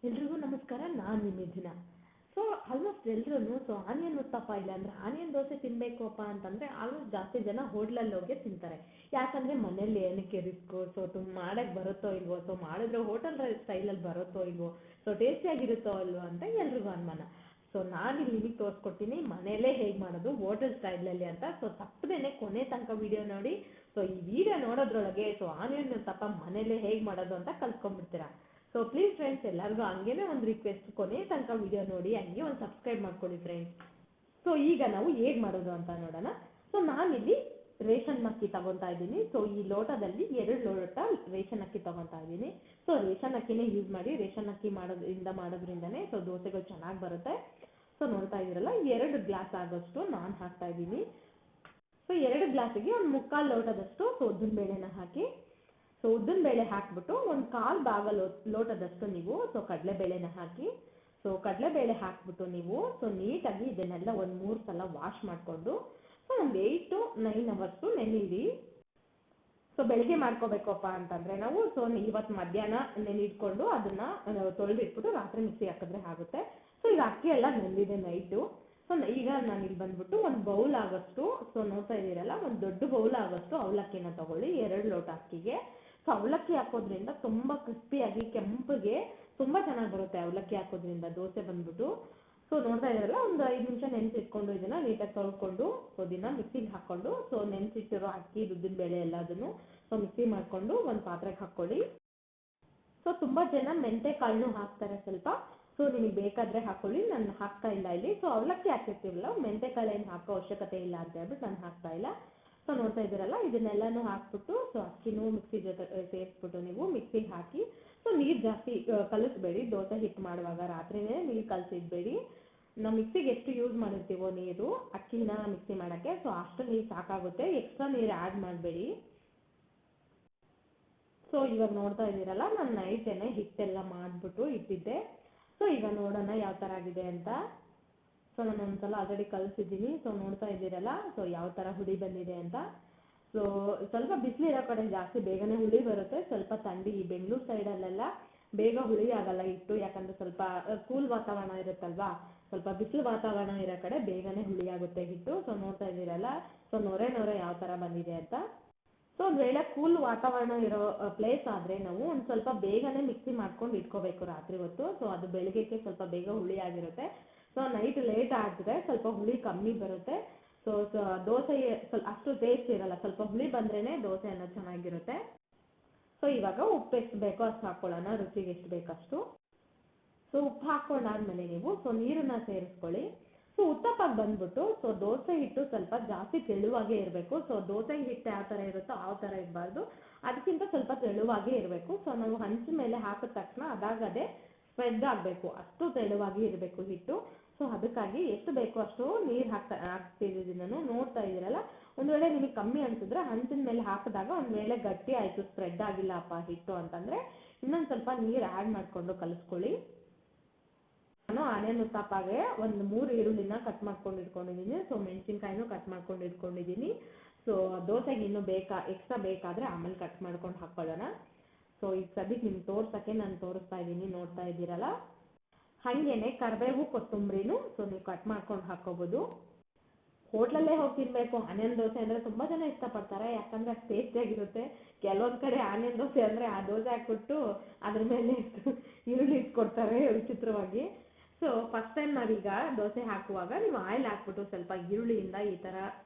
ಎಲ್ರಿಗೂ ನಮಸ್ಕಾರ. ನಾನು ನಿಮ್ಮ ಮಿಥುನ. ಸೊ ಆಲ್ಮೋಸ್ಟ್ ಎಲ್ಲರೂ ಆನಿಯನ್ ಉತ್ತಪ್ಪ ಇಲ್ಲ ಅಂದರೆ ಆನಿಯನ್ ದೋಸೆ ತಿನ್ನಬೇಕಪ್ಪ ಅಂತಂದರೆ ಆಲ್ಮೋಸ್ಟ್ ಜಾಸ್ತಿ ಜನ ಹೋಟ್ಲಲ್ಲಿ ಹೋಗಿ ತಿಂತಾರೆ. ಯಾಕಂದರೆ ಮನೇಲಿ ಏನಕ್ಕೆ ರಿಸ್ಕು, ಮಾಡೋಕ್ಕೆ ಬರುತ್ತೋ ಇಲ್ವೋ, ಮಾಡಿದ್ರೆ ಹೋಟೆಲ್ ಸ್ಟೈಲಲ್ಲಿ ಬರುತ್ತೋ ಇಲ್ವೋ, ಟೇಸ್ಟಿಯಾಗಿರುತ್ತೋ ಇಲ್ವೋ ಅಂತ ಎಲ್ರಿಗೂ ಅನುಮಾನ. ನಾನು ನಿಮಗೆ ತೋರಿಸ್ಕೊಡ್ತೀನಿ ಮನೆಯಲ್ಲೇ ಹೇಗೆ ಮಾಡೋದು ಹೋಟೆಲ್ ಸ್ಟೈಲಲ್ಲಿ ಅಂತ. ತಪ್ಪದೇನೆ ಕೊನೆ ತನಕ ವಿಡಿಯೋ ನೋಡಿ. ಈ ವಿಡಿಯೋ ನೋಡೋದ್ರೊಳಗೆ ಆನಿಯನ್ ಉತ್ತಪ್ಪ ಮನೆಯಲ್ಲೇ ಹೇಗೆ ಮಾಡೋದು ಅಂತ ಕಲ್ತ್ಕೊಂಡ್ಬಿಡ್ತೀರಾ. ಪ್ಲೀಸ್ ಫ್ರೆಂಡ್ಸ್, ಎಲ್ಲರಿಗೂ ಹಂಗೇನೆ ಒಂದು ರಿಕ್ವೆಸ್ಟ್, ಕೊನೆ ತನಕ ವಿಡಿಯೋ ನೋಡಿ, ಹಂಗೆ ಒಂದು ಸಬ್ಸ್ಕ್ರೈಬ್ ಮಾಡ್ಕೊಳ್ಳಿ ಫ್ರೆಂಡ್ಸ್. ಈಗ ನಾವು ಹೇಗೆ ಮಾಡೋದು ಅಂತ ನೋಡೋಣ. ನಾನಿಲ್ಲಿ ರೇಷನ್ ಅಕ್ಕಿ ತಗೊತಾ ಇದ್ದೀನಿ. ಈ ಲೋಟದಲ್ಲಿ 2 ಲೋಟ ರೇಷನ್ ಅಕ್ಕಿ ತಗೊತಾ ಇದ್ದೀನಿ. ರೇಷನ್ ಅಕ್ಕಿನೇ ಯೂಸ್ ಮಾಡಿ. ರೇಷನ್ ಅಕ್ಕಿ ಮಾಡೋದ್ರಿಂದನೇ ದೋಸೆಗಳು ಚೆನ್ನಾಗಿ ಬರುತ್ತೆ. ನೋಡ್ತಾ ಇದ್ದೀರಲ್ಲ, 2 ಗ್ಲಾಸ್ ಆಗೋಷ್ಟು ನಾನು ಹಾಕ್ತಾ ಇದ್ದೀನಿ. 2 ಗ್ಲಾಸಿಗೆ ಒಂದು 3/4 ಲೋಟದಷ್ಟು ಉದ್ದಿನ ಬೇಳೆನ ಹಾಕಿ. ಉದ್ದಿನ ಬೇಳೆ ಹಾಕ್ಬಿಟ್ಟು ಒಂದು 1/4 ಭಾಗ ಲೋಟದಷ್ಟು ನೀವು ಕಡಲೆಬೇಳೆನ ಹಾಕಿ. ಕಡಲೆಬೇಳೆ ಹಾಕ್ಬಿಟ್ಟು ನೀವು ನೀಟಾಗಿ ಇದನ್ನೆಲ್ಲ ಒಂದು 3 ಸಲ ವಾಶ್ ಮಾಡಿಕೊಂಡು ಒಂದು 8 to 9 ಅವರ್ಸು ನೆನೆಯಿರಿ. ಬೆಳಗ್ಗೆ ಮಾಡ್ಕೋಬೇಕಪ್ಪ ಅಂತಂದರೆ ನಾವು ಇವತ್ತು ಮಧ್ಯಾಹ್ನ ನೆನೆಯಿಟ್ಕೊಂಡು ಅದನ್ನು ತೊಳೆದಿಟ್ಬಿಟ್ಟು ರಾತ್ರಿ ಮಿಕ್ಸಿ ಹಾಕಿದ್ರೆ ಆಗುತ್ತೆ. ಈಗ ಅಕ್ಕಿ ಎಲ್ಲ ನೆಂದಿದೆ ನೈಟು. ಈಗ ನಾನು ಇಲ್ಲಿ ಬಂದ್ಬಿಟ್ಟು ಒಂದು ಬೌಲ್ ಆಗೋಷ್ಟು, ನೋಡ್ತಾ ಇದ್ದೀರಲ್ಲ, ಒಂದು ದೊಡ್ಡ ಬೌಲ್ ಆಗೋಷ್ಟು ಅವಲಕ್ಕಿನ ತಗೊಳ್ಳಿ. 2 ಲೋಟ ಅಕ್ಕಿಗೆ. ಅವಲಕ್ಕಿ ಹಾಕೋದ್ರಿಂದ ತುಂಬ ಕ್ರಿಸ್ಪಿಯಾಗಿ ಕೆಂಪಗೆ ತುಂಬ ಚೆನ್ನಾಗಿ ಬರುತ್ತೆ. ಅವಲಕ್ಕಿ ಹಾಕೋದ್ರಿಂದ ದೋಸೆ ಬಂದ್ಬಿಟ್ಟು ನೋಡ್ತಾ ಇದ್ದಾರಲ್ಲ, ಒಂದು 5 ನಿಮಿಷ ನೆನೆಸಿಟ್ಕೊಂಡು ಇದನ್ನು ನೀಟಾಗಿ ತೊಳ್ಕೊಂಡು ಇದನ್ನು ಮಿಕ್ಸಿಗೆ ಹಾಕ್ಕೊಂಡು ನೆನೆಸಿಟ್ಟಿರೋ ಅಕ್ಕಿ, ಉದ್ದಿನ ಬೇಳೆ ಎಲ್ಲದನ್ನು ಮಿಕ್ಸಿ ಮಾಡಿಕೊಂಡು ಒಂದು ಪಾತ್ರೆಗೆ ಹಾಕ್ಕೊಳ್ಳಿ. ತುಂಬ ಜನ ಮೆಂತೆ ಕಾಳನ್ನು ಹಾಕ್ತಾರೆ ಸ್ವಲ್ಪ. ನಿಮಗೆ ಬೇಕಾದರೆ ಹಾಕ್ಕೊಳ್ಳಿ, ನಾನು ಹಾಕ್ತಾ ಇಲ್ಲ ಇಲ್ಲಿ. ಅವಲಕ್ಕಿ ಹಾಕಿರ್ತೀವಲ್ಲ, ಮೆಂತೆ ಕಾಳು ಏನು ಹಾಕೋ ಅವಶ್ಯಕತೆ ಇಲ್ಲ ಅಂತ ಹೇಳ್ಬಿಟ್ಟು ನಾನು ಹಾಕ್ತಾ ಇಲ್ಲ. ನೋಡ್ತಾ ಇದ್ದೀರಲ್ಲ, ಇದನ್ನೆಲ್ಲನೂ ಹಾಕ್ಬಿಟ್ಟು ಅಕ್ಕಿನೂ ಮಿಕ್ಸಿ ಜೊತೆ ಸೇರಿಸ್ಬಿಟ್ಟು ನೀವು ಮಿಕ್ಸಿಗೆ ಹಾಕಿ. ನೀರು ಜಾಸ್ತಿ ಕಲಿಸ್ಬೇಡಿ. ದೋಸೆ ಹಿಟ್ಟು ಮಾಡುವಾಗ ರಾತ್ರಿನೇ ನೀರು ಕಲಸಿಡಬೇಡಿ. ನಾವು ಮಿಕ್ಸಿಗೆ ಎಷ್ಟು ಯೂಸ್ ಮಾಡಿರ್ತೀವೋ ನೀರು ಅಕ್ಕಿನ ಮಿಕ್ಸಿ ಮಾಡೋಕ್ಕೆ, ಅಷ್ಟು ನೀರು ಸಾಕಾಗುತ್ತೆ. ಎಕ್ಸ್ಟ್ರಾ ನೀರು ಆ್ಯಡ್ ಮಾಡಬೇಡಿ. ಇವಾಗ ನೋಡ್ತಾ ಇದ್ದೀರಲ್ಲ, ನಾನು ನೈಟೇನೆ ಹಿಟ್ಟೆಲ್ಲ ಮಾಡಿಬಿಟ್ಟು ಇಟ್ಟಿದ್ದೆ. ಈಗ ನೋಡೋಣ ಯಾವ ಥರ ಆಗಿದೆ ಅಂತ. ನಾನು ಒಂದ್ಸಲ ಆಲ್ರೆಡಿ ಕಲಿಸಿದ್ದೀನಿ. ನೋಡ್ತಾ ಇದ್ದೀರಲ್ಲ, ಯಾವ ಥರ ಹುಳಿ ಬಂದಿದೆ ಅಂತ. ಸ್ವಲ್ಪ ಬಿಸಿಲಿರೋ ಕಡೆ ಜಾಸ್ತಿ ಬೇಗನೆ ಹುಳಿ ಬರುತ್ತೆ. ಸ್ವಲ್ಪ ಥಂಡಿ, ಈ ಬೆಂಗಳೂರು ಸೈಡಲ್ಲೆಲ್ಲ ಬೇಗ ಹುಳಿ ಆಗಲ್ಲ ಹಿಟ್ಟು. ಯಾಕಂದರೆ ಸ್ವಲ್ಪ ಕೂಲ್ ವಾತಾವರಣ ಇರುತ್ತಲ್ವಾ, ಸ್ವಲ್ಪ ಬಿಸಿಲು ವಾತಾವರಣ ಇರೋ ಕಡೆ ಬೇಗನೆ ಹುಳಿ ಆಗುತ್ತೆ ಹಿಟ್ಟು. ನೋಡ್ತಾ ಇದ್ದೀರಲ್ಲ, ನೊರೆ ನೊರೆ ಯಾವ ಥರ ಬಂದಿದೆ ಅಂತ. ಒಂದು ವೇಳೆ ಕೂಲ್ ವಾತಾವರಣ ಇರೋ ಪ್ಲೇಸ್ ಆದರೆ ನಾವು ಒಂದು ಸ್ವಲ್ಪ ಬೇಗನೆ ಮಿಕ್ಸಿ ಮಾಡ್ಕೊಂಡು ಇಟ್ಕೋಬೇಕು ರಾತ್ರಿ ಹೊತ್ತು. ಅದು ಬೆಳಗ್ಗೆಗೆ ಸ್ವಲ್ಪ ಬೇಗ ಹುಳಿ ಆಗಿರುತ್ತೆ. ನೈಟ್ ಲೇಟ್ ಆದರೆ ಸ್ವಲ್ಪ ಹುಳಿ ಕಮ್ಮಿ ಬರುತ್ತೆ. ದೋಸೆ ಅಷ್ಟು ಟೇಸ್ಟ್ ಇರಲ್ಲ. ಸ್ವಲ್ಪ ಹುಳಿ ಬಂದ್ರೇ ದೋಸೆ ಅನ್ನೋದು ಚೆನ್ನಾಗಿರುತ್ತೆ. ಇವಾಗ ಉಪ್ಪು ಎಷ್ಟು ಬೇಕೋ ಅಷ್ಟು ಹಾಕ್ಕೊಳ್ಳೋಣ, ರುಚಿಗೆ ಎಷ್ಟು ಬೇಕಷ್ಟು. ಉಪ್ಪು ಹಾಕ್ಕೊಂಡಾದ್ಮೇಲೆ ನೀವು ನೀರನ್ನ ಸೇರಿಸ್ಕೊಳ್ಳಿ. ಉತ್ತಪ್ಪಕ್ಕೆ ಬಂದ್ಬಿಟ್ಟು ದೋಸೆ ಹಿಟ್ಟು ಸ್ವಲ್ಪ ಜಾಸ್ತಿ ತೆಳುವಾಗೇ ಇರಬೇಕು. ದೋಸೆ ಹಿಟ್ಟು ಯಾವ ಥರ ಇರುತ್ತೋ ಆ ಥರ ಇರಬಾರ್ದು, ಅದಕ್ಕಿಂತ ಸ್ವಲ್ಪ ತೆಳುವಾಗೇ ಇರಬೇಕು. ನಾವು ಹಂಚಿನ ಮೇಲೆ ಹಾಕಿದ ತಕ್ಷಣ ಅದಾಗದೇ ಸ್ಪ್ರೆಡ್ ಆಗಬೇಕು, ಅಷ್ಟು ತೆಳುವಾಗಿ ಇರಬೇಕು ಹಿಟ್ಟು. ಅದಕ್ಕಾಗಿ ಎಷ್ಟು ಬೇಕೋ ಅಷ್ಟು ನೀರು ಹಾಕ್ತಿದ್ದೀನಿ ನಾನು. ನೋಡ್ತಾ ಇದ್ದೀರಲ್ಲ, ಒಂದು ವೇಳೆ ನಿಮಗೆ ಕಮ್ಮಿ ಅನಿಸಿದ್ರೆ ಹಂಚಿನ ಮೇಲೆ ಹಾಕಿದಾಗ ಒಂದು ವೇಳೆ ಗಟ್ಟಿ ಆಯಿತು, ಸ್ಪ್ರೆಡ್ ಆಗಿಲ್ಲಪ್ಪ ಹಿಟ್ಟು ಅಂತಂದರೆ ಇನ್ನೊಂದು ಸ್ವಲ್ಪ ನೀರು ಆ್ಯಡ್ ಮಾಡಿಕೊಂಡು ಕಲಿಸ್ಕೊಳ್ಳಿ. ನಾನು ಆನಿಯನ್ ಉತ್ತಪ್ಪಗೆ ಒಂದು 3 ಈರುಳ್ಳಿನ ಕಟ್ ಮಾಡ್ಕೊಂಡು ಇಟ್ಕೊಂಡಿದ್ದೀನಿ. ಮೆಣಸಿನ್ಕಾಯಿನೂ ಕಟ್ ಮಾಡ್ಕೊಂಡು ಇಟ್ಕೊಂಡಿದ್ದೀನಿ. ದೋಸೆಗೆ ಇನ್ನೂ ಎಕ್ಸ್ಟ್ರಾ ಬೇಕಾದರೆ ಆಮೇಲೆ ಕಟ್ ಮಾಡ್ಕೊಂಡು ಹಾಕ್ಕೊಳ್ಳೋಣ. ಈಗ ಸದ್ಯಕ್ಕೆ ನಿಮ್ಗೆ ತೋರ್ಸೋಕ್ಕೆ ನಾನು ತೋರಿಸ್ತಾ ಇದ್ದೀನಿ. ನೋಡ್ತಾ ಇದ್ದೀರಲ್ಲ, ಹಾಗೇನೆ ಕರಿಬೇವು, ಕೊತ್ತಂಬರಿನೂ ನೀವು ಕಟ್ ಮಾಡ್ಕೊಂಡು ಹಾಕ್ಕೋಬೋದು. ಹೋಟ್ಲಲ್ಲೇ ಹೋಗಿ ತಿನ್ನಬೇಕು ಆನಿಯನ್ ದೋಸೆ ಅಂದರೆ ತುಂಬ ಜನ ಇಷ್ಟಪಡ್ತಾರೆ. ಯಾಕಂದರೆ ಅಷ್ಟು ಟೇಸ್ಟಿಯಾಗಿರುತ್ತೆ. ಕೆಲವೊಂದು ಕಡೆ ಆನಿಯನ್ ದೋಸೆ ಅಂದರೆ ಆ ದೋಸೆ ಹಾಕ್ಬಿಟ್ಟು ಅದ್ರ ಮೇಲೆ ಈರುಳ್ಳಿ ಇಟ್ಕೊಡ್ತಾರೆ ವಿಚಿತ್ರವಾಗಿ. ಫಸ್ಟ್ ಟೈಮ್ ನಾವೀಗ ದೋಸೆ ಹಾಕುವಾಗ ನೀವು ಆಯಿಲ್ ಹಾಕ್ಬಿಟ್ಟು ಸ್ವಲ್ಪ ಈರುಳ್ಳಿಯಿಂದ ಈ ಥರ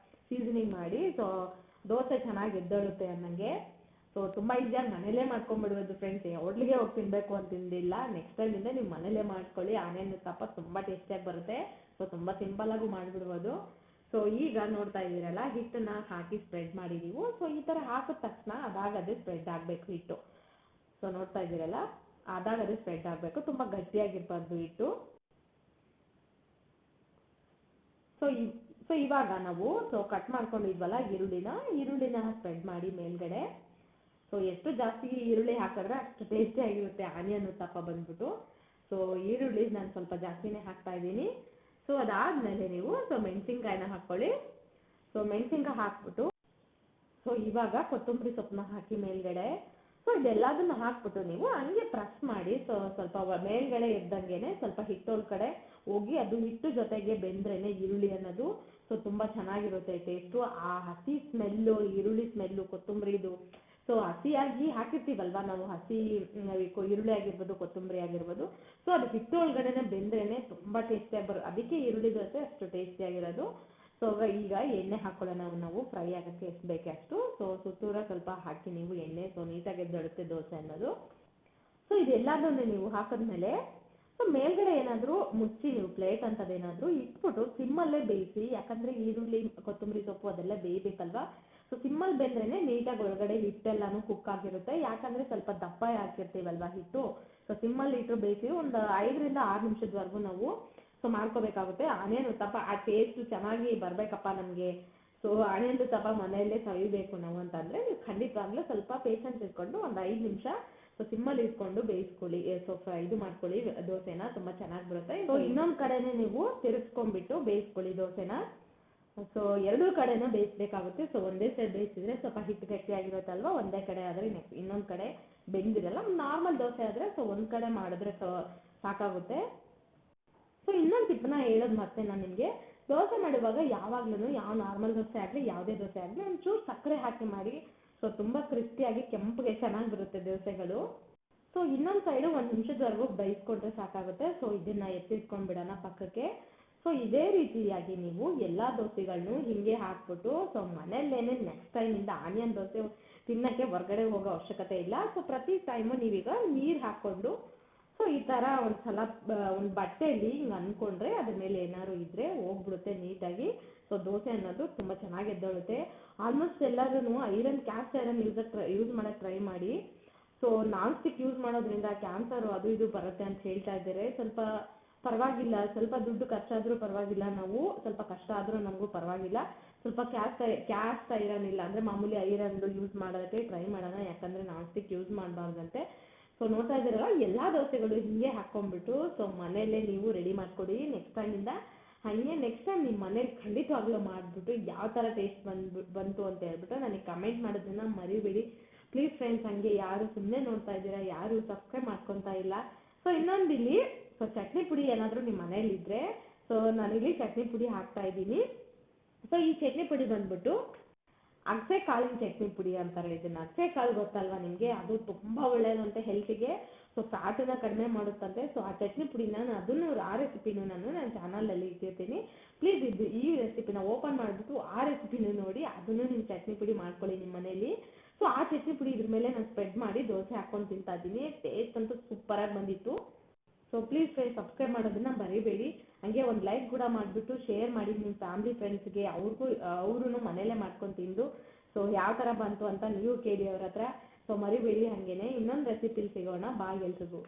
ಸೀಸನಿಂಗ್ ಮಾಡಿ. ದೋಸೆ ಚೆನ್ನಾಗಿ ಎದ್ದೊಳುತ್ತೆ ಅನ್ನಂಗೆ. ತುಂಬ ಈಸಿಯಾಗಿ ಮನೇಲೇ ಮಾಡ್ಕೊಂಡ್ಬಿಡ್ಬೋದು ಫ್ರೆಂಡ್ಸ್. ಹೋಟ್ಲಿಗೆ ಹೋಗಿ ತಿನ್ನಬೇಕು ಅಂತಿಂದಿಲ್ಲ. ನೆಕ್ಸ್ಟ್ ಟೈಮಿಂದ ನೀವು ಮನೇಲೇ ಮಾಡ್ಕೊಳ್ಳಿ. ಆನಿಯನ್ ಉತ್ತಪ್ಪ ತುಂಬ ಟೇಸ್ಟಿಯಾಗಿ ಬರುತ್ತೆ. ತುಂಬ ಸಿಂಪಲ್ಲಾಗೂ ಮಾಡಿಬಿಡ್ಬೋದು. ಈಗ ನೋಡ್ತಾ ಇದ್ದೀರಲ್ಲ, ಹಿಟ್ಟನ್ನು ಹಾಕಿ ಸ್ಪ್ರೆಡ್ ಮಾಡಿ ನೀವು. ಈ ಥರ ಹಾಕಿದ ತಕ್ಷಣ ಅದಾಗದೇ ಸ್ಪ್ರೆಡ್ ಆಗಬೇಕು ಹಿಟ್ಟು. ನೋಡ್ತಾ ಇದ್ದೀರಲ್ಲ, ಅದಾಗದೇ ಸ್ಪ್ರೆಡ್ ಆಗಬೇಕು, ತುಂಬ ಗಟ್ಟಿಯಾಗಿರ್ಬಾರ್ದು ಹಿಟ್ಟು. ಇವಾಗ ನಾವು ಕಟ್ ಮಾಡ್ಕೊಂಡಿದ್ವಲ್ಲ ಈರುಳ್ಳಿನ ಸ್ಪ್ರೆಡ್ ಮಾಡಿ ಮೇಲ್ಗಡೆ. ಎಷ್ಟು ಜಾಸ್ತಿ ಈರುಳ್ಳಿ ಹಾಕಿದ್ರೆ ಅಷ್ಟು ಟೇಸ್ಟಿಯಾಗಿರುತ್ತೆ ಆನಿಯನ್ ಉತ್ತಪ್ಪ ಬಂದ್ಬಿಟ್ಟು. ಈರುಳ್ಳಿ ನಾನು ಸ್ವಲ್ಪ ಜಾಸ್ತಿನೇ ಹಾಕ್ತಾ ಇದ್ದೀನಿ. ಅದಾದಮೇಲೆ ನೀವು ಮೆಣಸಿನ್ಕಾಯಿನ ಹಾಕ್ಕೊಳ್ಳಿ. ಮೆಣಸಿನ್ಕಾಯಿ ಹಾಕ್ಬಿಟ್ಟು ಇವಾಗ ಕೊತ್ತಂಬರಿ ಸೊಪ್ಪನ್ನ ಹಾಕಿ ಮೇಲ್ಗಡೆ. ಸೊ ಇದೆಲ್ಲದನ್ನು ಹಾಕ್ಬಿಟ್ಟು ನೀವು ಹಂಗೆ ಪ್ರೆಸ್ ಮಾಡಿ. ಸೊ ಸ್ವಲ್ಪ ಮೇಲ್ಗಡೆ ಎದ್ದಂಗೆನೆ ಸ್ವಲ್ಪ ಹಿಟ್ಟೊಳಗಡೆ ಹೋಗಿ ಅದು ಹಿಟ್ಟು ಜೊತೆಗೆ ಬೆಂದ್ರೇನೆ ಈರುಳ್ಳಿ ಅನ್ನೋದು ಸೊ ತುಂಬ ಚೆನ್ನಾಗಿರುತ್ತೆ ಟೇಸ್ಟು. ಆ ಹಸಿ ಸ್ಮೆಲ್ಲು, ಈರುಳ್ಳಿ ಸ್ಮೆಲ್ಲು, ಕೊತ್ತಂಬರಿದು ಸೊ ಹಸಿಯಾಗಿ ಹಾಕಿರ್ತೀವಲ್ವಾ ನಾವು, ಈರುಳ್ಳಿ ಆಗಿರ್ಬೋದು, ಕೊತ್ತಂಬರಿ ಆಗಿರ್ಬೋದು, ಸೊ ಅದು ಹಿಟ್ಟು ಒಳಗಡೆನೆ ಬೆಂದ್ರೇನೆ ತುಂಬ ಟೇಸ್ಟಿಯಾಗಿ ಅದಕ್ಕೆ ಈರುಳ್ಳಿ ದೋಸೆ ಅಷ್ಟು ಟೇಸ್ಟಿಯಾಗಿರೋದು. ಸೊ ಈಗ ಎಣ್ಣೆ ಹಾಕೊಳ್ಳೋಣ ನಾವು ಫ್ರೈ ಆಗೋಕ್ಕೆ ಎಷ್ಟು ಬೇಕೆ ಅಷ್ಟು. ಸೊ ಸುತ್ತೂರ ಸ್ವಲ್ಪ ಹಾಕಿ ನೀವು ಎಣ್ಣೆ, ಸೊ ನೀಟಾಗಿ ಎದ್ದೊಳುತ್ತೆ ದೋಸೆ ಅನ್ನೋದು. ಸೊ ಇದೆಲ್ಲದನ್ನು ನೀವು ಹಾಕಿದ್ಮೇಲೆ ಸೊ ಮೇಲ್ಗಡೆ ಏನಾದರೂ ಮುಚ್ಚಿ ನೀವು ಪ್ಲೇಟ್ ಅಂತದೇನಾದರೂ ಇಟ್ಬಿಟ್ಟು ಸಿಮ್ಮಲ್ಲೇ ಬೇಯಿಸಿ. ಯಾಕಂದರೆ ಈರುಳ್ಳಿ, ಕೊತ್ತಂಬರಿ ಸೊಪ್ಪು ಅದೆಲ್ಲ ಬೇಯಬೇಕಲ್ವಾ. ಸೊ ಸಿಮ್ಮಲ್ಲಿ ಬೆಂದ್ರೇ ನೀಟಾಗಿ ಒಳಗಡೆ ಹಿಟ್ಟೆಲ್ಲನೂ ಕುಕ್ ಆಗಿರುತ್ತೆ. ಯಾಕಂದರೆ ಸ್ವಲ್ಪ ದಪ್ಪ ಹಾಕಿರ್ತೀವಲ್ವ ಹಿಟ್ಟು. ಸೊ ಸಿಮ್ಮಲ್ಲಿ ಇಟ್ಟು ಬೇಯಿಸಿ ಒಂದು 5 ರಿಂದ 6 ನಿಮಿಷದವರೆಗೂ ನಾವು ಸೊ ಮಾಡ್ಕೋಬೇಕಾಗುತ್ತೆ. ಆನಿಯನ್ ಉತ್ತಪ್ಪ ಆ ಟೇಸ್ಟು ಚೆನ್ನಾಗಿ ಬರಬೇಕಪ್ಪ ನಮಗೆ, ಸೊ ಆನಿಯನ್ ಉತ್ತಪ್ಪ ಮನೆಯಲ್ಲೇ ಸವಿಬೇಕು ನಾವು ಅಂತಂದರೆ ನೀವು ಖಂಡಿತವಾಗ್ಲೂ ಸ್ವಲ್ಪ ಪೇಷನ್ಸ್ ಇಟ್ಕೊಂಡು ಒಂದು 5 ನಿಮಿಷ ಸೊ ಸಿಮ್ಮಲ್ಲಿ ಇಟ್ಕೊಂಡು ಬೇಯಿಸ್ಕೊಳ್ಳಿ. ಸೊ ಇದು ಮಾಡ್ಕೊಳ್ಳಿ ದೋಸೆನ, ತುಂಬ ಚೆನ್ನಾಗಿ ಬರುತ್ತೆ. ಸೊ ಇನ್ನೊಂದು ಕಡೆನೇ ನೀವು ತಿರುಗಿಸ್ಕೊಂಡ್ಬಿಟ್ಟು ಬೇಯಿಸ್ಕೊಳ್ಳಿ ದೋಸೆನ. ಸೊ ಎರಡೂ ಕಡೆನೂ ಬೇಯಿಸ್ಬೇಕಾಗುತ್ತೆ. ಸೊ ಒಂದೇ ಸೈಡ್ ಬೇಯಿಸಿದ್ರೆ ಸ್ವಲ್ಪ ಹಿಟ್ಟು ಗಟ್ಟಿಯಾಗಿರುತ್ತಲ್ವ, ಒಂದೇ ಕಡೆ ಆದರೆ ಇನ್ನೊಂದು ಕಡೆ ಬೆಂದಿರಲ್ಲ. ನಾರ್ಮಲ್ ದೋಸೆ ಆದರೆ ಸೊ ಒಂದು ಕಡೆ ಮಾಡಿದ್ರೆ ಸಾಕಾಗುತ್ತೆ. ಸೊ ಇನ್ನೊಂದು ಟಿಪ್ಪನ್ನ ಹೇಳೋದು ಮತ್ತೆ ನಾನು ನಿಮಗೆ, ದೋಸೆ ಮಾಡುವಾಗ ಯಾವಾಗ್ಲೂ ಯಾವ ನಾರ್ಮಲ್ ದೋಸೆ ಆಗಲಿ ಯಾವುದೇ ದೋಸೆ ಆಗಲಿ ಒಂಚೂರು ಸಕ್ಕರೆ ಹಾಕಿ ಮಾಡಿ. ಸೊ ತುಂಬ ಕ್ರಿಸ್ಪಿಯಾಗಿ ಕೆಂಪಗೆ ಚೆನ್ನಾಗಿ ಬರುತ್ತೆ ದೋಸೆಗಳು. ಸೊ ಇನ್ನೊಂದು ಸೈಡು 1 ನಿಮಿಷದವರೆಗೂ ಬೇಯಿಸ್ಕೊಂಡ್ರೆ ಸಾಕಾಗುತ್ತೆ. ಸೊ ಇದನ್ನು ಎತ್ತಿಟ್ಕೊಂಡ್ಬಿಡೋಣ ಪಕ್ಕಕ್ಕೆ. ಸೊ ಇದೇ ರೀತಿಯಾಗಿ ನೀವು ಎಲ್ಲ ದೋಸೆಗಳನ್ನು ಹೀಗೆ ಹಾಕ್ಬಿಟ್ಟು ಸೊ ಮನೆಯಲ್ಲೇನೆ ನೆಕ್ಸ್ಟ್ ಟೈಮಿಂದ ಆನಿಯನ್ ದೋಸೆ ತಿನ್ನೋಕ್ಕೆ ಹೊರಗಡೆ ಹೋಗೋ ಅವಶ್ಯಕತೆ ಇಲ್ಲ. ಸೊ ಪ್ರತಿ ಟೈಮು ನೀವೀಗ ನೀರು ಹಾಕ್ಕೊಂಡು ಸೊ ಈ ಥರ ಒಂದು ಸಲ ಒಂದು ಬಟ್ಟೆಯಲ್ಲಿ ಹಿಂಗೆ ಅಂದ್ಕೊಂಡ್ರೆ ಅದ್ರ ಮೇಲೆ ಏನಾದ್ರು ಇದ್ದರೆ ಹೋಗ್ಬಿಡುತ್ತೆ ನೀಟಾಗಿ. ಸೊ ದೋಸೆ ಅನ್ನೋದು ತುಂಬ ಚೆನ್ನಾಗಿ ಎದ್ದೊಳುತ್ತೆ. ಆಲ್ಮೋಸ್ಟ್ ಎಲ್ಲರೂ ಕ್ಯಾಸ್ಟ್ ಐರನ್ ಯೂಸ್ ಮಾಡೋಕ್ಕೆ ಟ್ರೈ ಮಾಡಿ. ಸೊ ನಾನ್ ಸ್ಟಿಕ್ ಯೂಸ್ ಮಾಡೋದ್ರಿಂದ ಕ್ಯಾನ್ಸರು ಅದು ಇದು ಬರುತ್ತೆ ಅಂತ ಹೇಳ್ತಾ ಇದ್ದಾರೆ. ಸ್ವಲ್ಪ ಪರವಾಗಿಲ್ಲ, ಸ್ವಲ್ಪ ದುಡ್ಡು ಖರ್ಚಾದರೂ ಪರವಾಗಿಲ್ಲ, ನಾವು ಸ್ವಲ್ಪ ಕಷ್ಟ ಆದರೂ ನಮಗೂ ಪರವಾಗಿಲ್ಲ, ಸ್ವಲ್ಪ ಕ್ಯಾಸ್ಟ್ ಐರನ್ ಇಲ್ಲ ಅಂದರೆ ಮಾಮೂಲಿ ಐರನ್ದು ಯೂಸ್ ಮಾಡೋದಕ್ಕೆ ಟ್ರೈ ಮಾಡೋಣ. ಯಾಕಂದರೆ ನಾನ್ ಸ್ಟಿಕ್ ಯೂಸ್ ಮಾಡಬಾರ್ದಂತೆ. ಸೊ ನೋಡ್ತಾ ಇದ್ದೀರಲ್ಲ, ಎಲ್ಲ ದೋಸೆಗಳು ಹೀಗೆ ಹಾಕ್ಕೊಂಡ್ಬಿಟ್ಟು ಸೊ ಮನೆಯಲ್ಲೇ ನೀವು ರೆಡಿ ಮಾಡಿಕೊಡಿ ನೆಕ್ಸ್ಟ್ ಟೈಮಿಂದ. ಹಾಗೆ ನೆಕ್ಸ್ಟ್ ಟೈಮ್ ನಿಮ್ಮ ಮನೇಲಿ ಖಂಡಿತವಾಗ್ಲೂ ಮಾಡಿಬಿಟ್ಟು ಯಾವ ಥರ ಟೇಸ್ಟ್ ಬಂತು ಅಂತ ಹೇಳ್ಬಿಟ್ಟು ನನಗೆ ಕಮೆಂಟ್ ಮಾಡೋದನ್ನು ಮರಿಬೇಡಿ ಪ್ಲೀಸ್ ಫ್ರೆಂಡ್ಸ್. ಹಾಗೆ ಯಾರು ಸುಮ್ಮನೆ ನೋಡ್ತಾ ಇದ್ದೀರಾ, ಯಾರು ಸಬ್ಸ್ಕ್ರೈಬ್ ಮಾಡ್ಕೊತಾ ಇಲ್ಲ. ಸೊ ಇನ್ನೊಂದು ಇಲ್ಲಿ ಸೊ ಚಟ್ನಿ ಪುಡಿ ಏನಾದರೂ ನಿಮ್ಮ ಮನೇಲಿದ್ದರೆ ಸೊ ನಾನಿಲ್ಲಿ ಚಟ್ನಿ ಪುಡಿ ಹಾಕ್ತಾ ಇದ್ದೀನಿ. ಸೊ ಈ ಚಟ್ನಿ ಪುಡಿ ಬಂದ್ಬಿಟ್ಟು ಅಗಸೆ ಕಾಳಿನ ಚಟ್ನಿ ಪುಡಿ ಅಂತಾರೆ ಇದನ್ನು. ಅಗಸೆ ಕಾಳು ಗೊತ್ತಲ್ವಾ ನಿಮಗೆ, ಅದು ತುಂಬ ಒಳ್ಳೆಯದಂತೆ ಹೆಲ್ತಿಗೆ. ಸೊ ಫ್ಯಾಟನ್ನ ಕಡಿಮೆ ಮಾಡುತ್ತಂತೆ. ಸೊ ಆ ಚಟ್ನಿ ಪುಡಿನ ಆ ರೆಸಿಪಿನೂ ನಾನು ನನ್ನ ಚಾನಲಲ್ಲಿ ಇಟ್ಟಿರ್ತೀನಿ. ಪ್ಲೀಸ್ ಈ ರೆಸಿಪಿನ ಓಪನ್ ಮಾಡಿಬಿಟ್ಟು ಆ ರೆಸಿಪಿನೂ ನೋಡಿ, ಅದನ್ನು ನೀವು ಚಟ್ನಿ ಪುಡಿ ಮಾಡ್ಕೊಳ್ಳಿ ನಿಮ್ಮ ಮನೇಲಿ. ಸೊ ಆ ಚಟ್ನಿ ಪುಡಿ ಇದ್ರ ಮೇಲೆ ನಾನು ಸ್ಪ್ರೆಡ್ ಮಾಡಿ ದೋಸೆ ಹಾಕ್ಕೊಂಡು ತಿಂತಾ ಇದ್ದೀನಿ. ಟೇಸ್ಟ್ ಅಂತೂ ಸೂಪರಾಗಿ ಬಂದಿತ್ತು. ಸೊ ಪ್ಲೀಸ್ ಫ್ರೆಂಡ್ಸ್ ಸಬ್ಸ್ಕ್ರೈಬ್ ಮಾಡೋದನ್ನು ಮರಿಬೇಡಿ. ಹಾಗೆ ಒಂದು ಲೈಕ್ ಕೂಡ ಮಾಡಿಬಿಟ್ಟು ಶೇರ್ ಮಾಡಿ ನಿಮ್ಮ ಫ್ಯಾಮಿಲಿ ಫ್ರೆಂಡ್ಸ್ಗೆ, ಅವ್ರೂ ಮನೇಲೇ ಮಾಡ್ಕೊಂಡು ತಿಂದು ಸೊ ಯಾವ ಥರ ಬಂತು ಅಂತ ನೀವು ಕೇಳಿ ಅವ್ರ ಹತ್ರ. ಸೊ ಮರಿಬೇಡಿ. ಹಾಗೇನೆ ಇನ್ನೊಂದು ರೆಸಿಪಿಲಿ ಸಿಗೋಣ. ಬಾಯ್ ಎಲ್ರಿಗೂ.